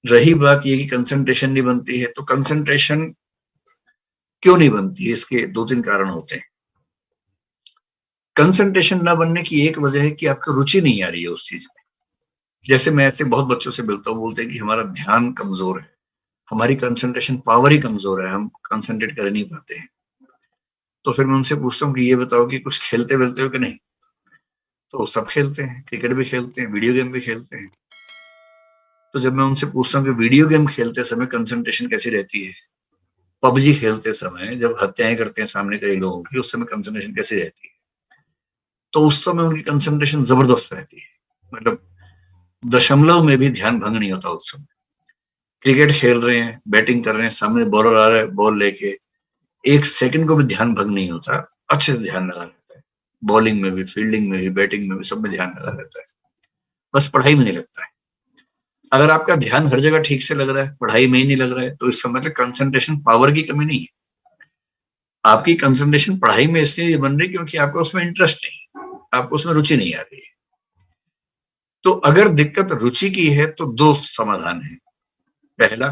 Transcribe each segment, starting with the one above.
रही बात ये कि कंसंट्रेशन नहीं बनती है, तो कंसंट्रेशन क्यों नहीं बनती है, इसके 2-3 कारण होते हैं। कंसंट्रेशन ना बनने की एक वजह है कि आपको रुचि नहीं आ रही है उस चीज में। जैसे मैं ऐसे बहुत बच्चों से मिलता हूँ, बोलते हैं कि हमारा ध्यान कमजोर है, हमारी कंसंट्रेशन पावर ही कमजोर है, हम कंसंट्रेट कर नहीं पाते हैं। तो फिर मैं उनसे पूछता हूँ कि ये बताओ कि कुछ खेलते वेलते हो कि नहीं? तो सब खेलते हैं, क्रिकेट भी खेलते हैं, वीडियो गेम भी खेलते हैं। तो जब मैं उनसे पूछता हूँ कि वीडियो गेम खेलते समय कंसंट्रेशन कैसी रहती है, पबजी खेलते समय जब हत्याएं करते हैं सामने कई लोगों की, उस समय कंसंट्रेशन कैसी रहती है, तो उस समय उनकी कंसंट्रेशन जबरदस्त रहती है। मतलब दशमलव में भी ध्यान भंग नहीं होता उस समय। क्रिकेट खेल रहे हैं, बैटिंग कर रहे हैं, सामने बॉलर आ रहा है बॉल लेके, एक सेकंड को भी ध्यान भंग नहीं होता, अच्छे से ध्यान लगा रहता है। बॉलिंग में भी, फील्डिंग में भी, बैटिंग में भी, सब में ध्यान लगा रहता है। बस पढ़ाई में नहीं लगता है। अगर आपका ध्यान हर जगह ठीक से लग रहा है, पढ़ाई में ही नहीं लग रहा है, तो इसका मतलब कंसंट्रेशन पावर की कमी नहीं है। आपकी कंसंट्रेशन पढ़ाई में इसलिए बन रही क्योंकि आपको उसमें इंटरेस्ट नहीं, आपको उसमें रुचि नहीं आ रही है। तो अगर दिक्कत रुचि की है तो दो समाधान है। पहला,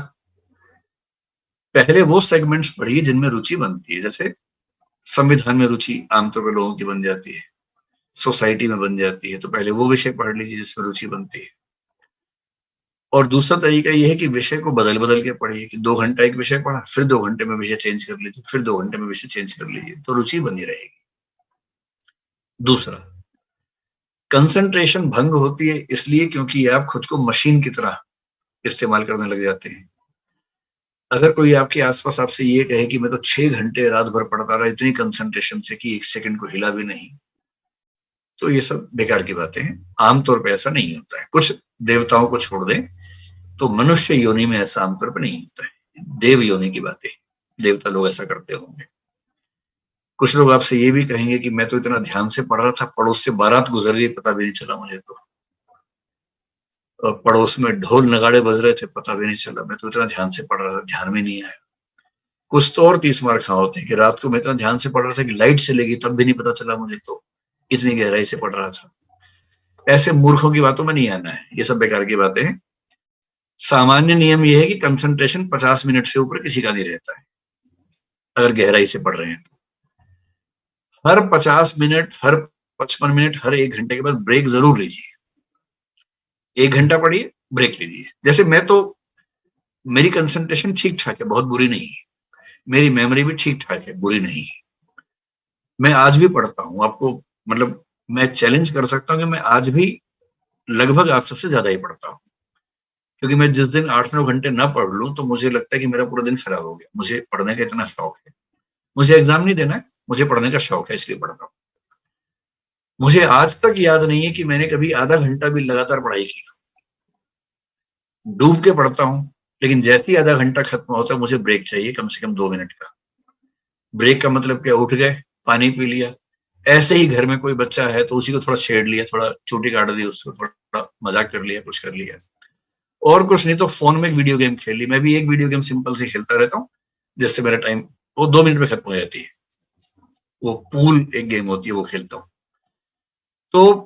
पहले वो सेगमेंट्स पढ़िए जिनमें रुचि बनती है। जैसे संविधान में रुचि आमतौर पर लोगों की बन जाती है, सोसाइटी में बन जाती है, तो पहले वो विषय पढ़ लीजिए जिसमें रुचि बनती है। और दूसरा तरीका ये है कि विषय को बदल बदल के पढ़िए, कि 2 घंटा एक विषय पढ़ा, फिर 2 घंटे में विषय चेंज कर लीजिए, फिर 2 घंटे में विषय चेंज कर लीजिए, तो रुचि बनी रहेगी। दूसरा, कंसंट्रेशन भंग होती है इसलिए क्योंकि आप खुद को मशीन की तरह इस्तेमाल करने लग जाते हैं। अगर कोई आपके आसपास आपसे ये कहे कि मैं तो 6 घंटे रात भर पढ़ता रहा इतनी कंसंट्रेशन से कि एक सेकंड को हिला भी नहीं, तो ये सब बेकार की बातें हैं। आमतौर पर ऐसा नहीं होता है। कुछ देवताओं को छोड़ दें तो मनुष्य योनि में ऐसा आमतौर पर नहीं होता है। देव योनि की बातें, देवता लोग ऐसा करते होंगे। कुछ लोग आपसे ये भी कहेंगे कि मैं तो इतना ध्यान से पढ़ रहा था, पड़ोस से बारात गुजर गई, पता भी नहीं चला मुझे तो। और पड़ोस में ढोल नगाड़े बज रहे थे, पता भी नहीं चला, मैं तो इतना ध्यान से पढ़ रहा था, ध्यान में नहीं आया। कुछ तो और 30 मार खा होते हैं कि रात को मैं इतना ध्यान से पढ़ रहा था कि लाइट चली गई तब भी नहीं पता चला मुझे, तो इतनी गहराई से पढ़ रहा था। ऐसे मूर्खों की बातों में नहीं आना है, ये सब बेकार की बातें हैं। सामान्य नियम यह है कि कंसंट्रेशन 50 मिनट से ऊपर किसी का नहीं रहता है अगर गहराई से पढ़ रहे हैं तो। हर 50 मिनट, हर 55 मिनट, हर 1 घंटे के बाद ब्रेक जरूर लीजिए। 1 घंटा पढ़िए, ब्रेक लीजिए। जैसे मैं तो, मेरी कंसंट्रेशन ठीक ठाक है, बहुत बुरी नहीं है। मेरी मेमोरी भी ठीक ठाक है, बुरी नहीं है। मैं आज भी पढ़ता हूँ आपको, मतलब मैं चैलेंज कर सकता हूँ कि मैं आज भी लगभग आप सबसे ज्यादा ही पढ़ता हूँ। क्योंकि मैं जिस दिन 8-9 घंटे ना पढ़ लूं तो मुझे लगता है कि मेरा पूरा दिन खराब हो गया। मुझे पढ़ने का इतना शौक है, मुझे एग्जाम नहीं देना है, मुझे पढ़ने का शौक है, इसलिए पढ़ता हूँ। मुझे आज तक याद नहीं है कि मैंने कभी आधा घंटा भी लगातार पढ़ाई की। डूब के पढ़ता हूँ, लेकिन जैसे ही आधा घंटा खत्म होता है मुझे ब्रेक चाहिए, कम से कम 2 मिनट का। ब्रेक का मतलब क्या, उठ गए, पानी पी लिया। ऐसे ही घर में कोई बच्चा है तो उसी को थोड़ा छेड़ लिया, थोड़ा चोटी काट दी उसको, थोड़ा मजाक कर लिया, कुछ कर लिया। और कुछ नहीं तो फोन में एक वीडियो गेम खेल ली। मैं भी एक वीडियो गेम सिंपल से खेलता रहता हूँ, जिससे मेरा टाइम वो 2 मिनट में खत्म हो जाती है। वो पूल एक गेम होती है, वो खेलता हूँ। तो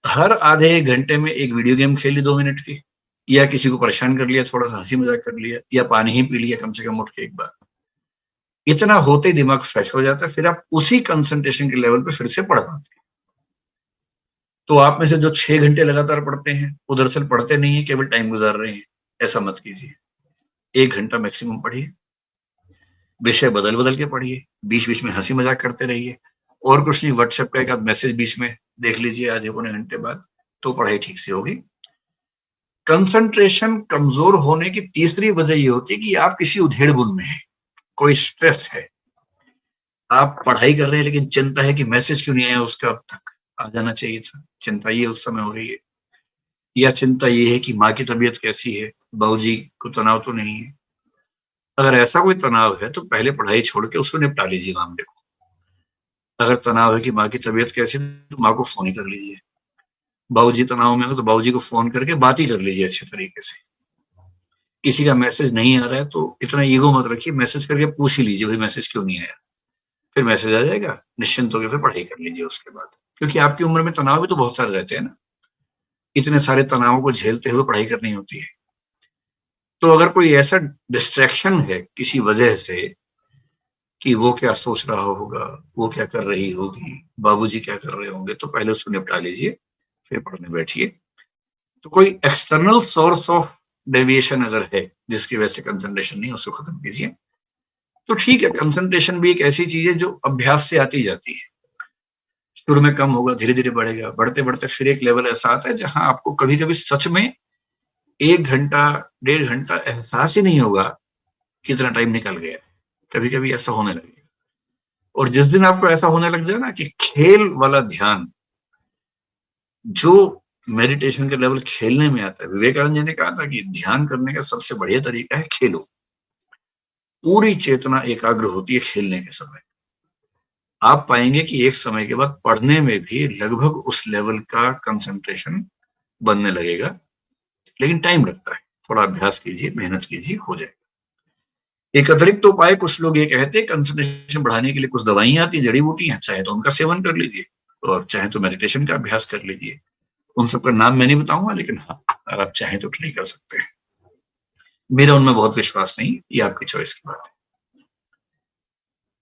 हर आधे 1 घंटे में एक वीडियो गेम खेली 2 मिनट की, या किसी को परेशान कर लिया, थोड़ा सा हंसी मजाक कर लिया, या पानी ही पी लिया कम से कम उठ के एक बार। इतना होते ही दिमाग फ्रेश हो जाता है, फिर आप उसी कंसंट्रेशन के लेवल पे फिर से पढ़ पाते हैं। तो आप में से जो 6 घंटे लगातार पढ़ते हैं, वो दरअसल पढ़ते नहीं है, केवल टाइम गुजार रहे हैं। ऐसा मत कीजिए। 1 घंटा मैक्सिमम पढ़िए, विषय बदल बदल के पढ़िए, बीच बीच में हंसी मजाक करते रहिए। और कुछ नहीं, व्हाट्सएप का एक आध मैसेज बीच में देख लीजिए आधे पौने घंटे बाद, तो पढ़ाई ठीक से होगी। कंसंट्रेशन कमजोर होने की तीसरी वजह ये होती है कि आप किसी उधेड़-बुन में हैं, कोई स्ट्रेस है। आप पढ़ाई कर रहे हैं लेकिन चिंता है कि मैसेज क्यों नहीं आया उसका अब तक, आ जाना चाहिए था। चिंता ये उस समय हो रही है। या चिंता ये है कि माँ की तबीयत कैसी है, बाबूजी को तनाव तो नहीं है। अगर ऐसा कोई तनाव है तो पहले पढ़ाई छोड़ के उसको निपटा लीजिए मामले को। अगर तनाव है कि माँ की तबीयत कैसी है तो माँ को फ़ोन ही कर लीजिए। बाबूजी तनाव में हो तो बाबूजी को फ़ोन करके बात ही कर लीजिए अच्छे तरीके से। किसी का मैसेज नहीं आ रहा है तो इतना ईगो मत रखिए, मैसेज करके पूछ ही लीजिए भाई मैसेज क्यों नहीं आया। फिर मैसेज आ जाएगा, निश्चिंत होकर फिर पढ़ाई कर लीजिए उसके बाद। क्योंकि आपकी उम्र में तनाव भी तो बहुत सारे रहते हैं ना, इतने सारे तनावों को झेलते हुए पढ़ाई करनी होती है। तो अगर कोई ऐसा डिस्ट्रैक्शन है किसी वजह से कि वो क्या सोच रहा होगा, वो क्या कर रही होगी, बाबूजी क्या कर रहे होंगे, तो पहले उसको निपटा लीजिए, फिर पढ़ने बैठिए। तो कोई एक्सटर्नल सोर्स ऑफ डेविएशन अगर है जिसकी वजह से कंसंट्रेशन नहीं, उसको खत्म कीजिए। तो ठीक है, कंसंट्रेशन भी एक ऐसी चीज है जो अभ्यास से आती जाती है। शुरू में कम होगा, धीरे धीरे बढ़ेगा, बढ़ते बढ़ते फिर एक लेवल ऐसा आता है जहां आपको कभी कभी सच में 1 घंटा 1.5 घंटा एहसास ही नहीं होगा कितना टाइम निकल गया। कभी कभी ऐसा होने लगेगा। और जिस दिन आपको ऐसा होने लग जाए ना कि खेल वाला ध्यान, जो मेडिटेशन के लेवल खेलने में आता है, विवेकानंद जी ने कहा था कि ध्यान करने का सबसे बढ़िया तरीका है खेलो। पूरी चेतना एकाग्र होती है खेलने के समय। आप पाएंगे कि एक समय के बाद पढ़ने में भी लगभग उस लेवल का कंसंट्रेशन बनने लगेगा, लेकिन टाइम लगता है। थोड़ा अभ्यास कीजिए, मेहनत कीजिए, हो जाएगा। एक अतिरिक्त उपाय कुछ लोग ये कहते हैं, कंसंट्रेशन बढ़ाने के लिए कुछ दवाइयां आती हैं, जड़ी बूटियां, चाहे तो उनका सेवन कर लीजिए और चाहे तो मेडिटेशन का अभ्यास कर लीजिए। उन सबका नाम मैं नहीं बताऊंगा, लेकिन हाँ, अगर आप चाहें तो ट्राई कर सकते हैं। मेरा उनमें बहुत विश्वास नहीं, ये आपकी चॉइस की बात है।